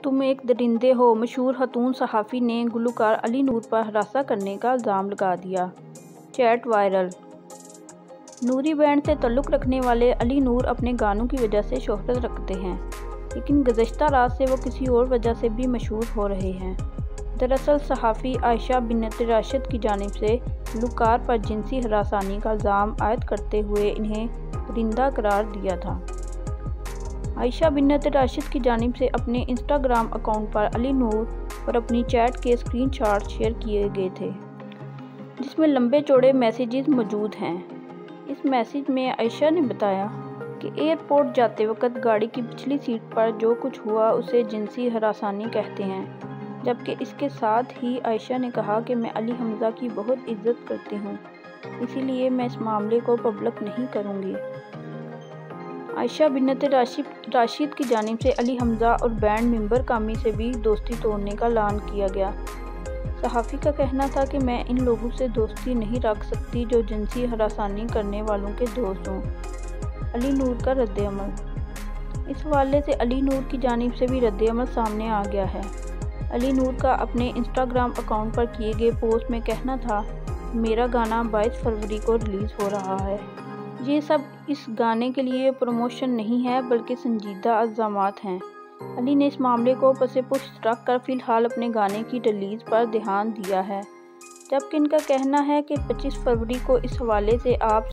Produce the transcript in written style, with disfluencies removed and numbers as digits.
तुम एक दरिंदे हो। मशहूर खातून सहाफ़ी ने गुलकार अली नूर पर हरासा करने का इल्ज़ाम लगा दिया। Chat viral. नूरी बैंड से ताल्लुक़ रखने वाले अली नूर अपने गानों की वजह से शोहरत रखते हैं, लेकिन गुज़श्ता रात से वो किसी और वजह से भी मशहूर हो रहे हैं। दरअसल सहाफ़ी आयशा बिन्त राशिद की जानिब से गुलकार पर जिनसी हरासानी का इल्ज़ाम आयद करते हुए इन्हें दरिंदा करार दिया था। आयशा बिन्त राशिद की जानिब से अपने इंस्टाग्राम अकाउंट पर अली नूर और अपनी चैट के स्क्रीनशॉट शेयर किए गए थे, जिसमें लंबे चौड़े मैसेजेस मौजूद हैं। इस मैसेज में आयशा ने बताया कि एयरपोर्ट जाते वक्त गाड़ी की पिछली सीट पर जो कुछ हुआ उसे जिनसी हरासानी कहते हैं, जबकि इसके साथ ही आयशा ने कहा कि मैं अली हमज़ा की बहुत इज्जत करती हूँ, इसीलिए मैं इस मामले को पब्लिक नहीं करूँगी। आयशा बिन्त राशिद की जानिब से अली हमज़ा और बैंड मेंबर कामी से भी दोस्ती तोड़ने का ऐलान किया गया। सहाफ़ी का कहना था कि मैं इन लोगों से दोस्ती नहीं रख सकती जो जिनसी हरासानी करने वालों के दोस्त हों। अली नूर का रद्द-ए-अमल। इस हवाले से अली नूर की जानिब से भी रद्द-ए-अमल सामने आ गया है। अली नूर का अपने इंस्टाग्राम अकाउंट पर किए गए पोस्ट में कहना था, मेरा गाना 22 फरवरी को रिलीज़ हो रहा है। ये सब इस गाने के लिए प्रमोशन नहीं है बल्कि संजीदा इल्ज़ामात हैं। अली ने इस मामले को पसे-पुश्त रख कर फ़िलहाल अपने गाने की रिलीज़ पर ध्यान दिया है, जबकि इनका कहना है कि 25 फरवरी को इस हवाले से आप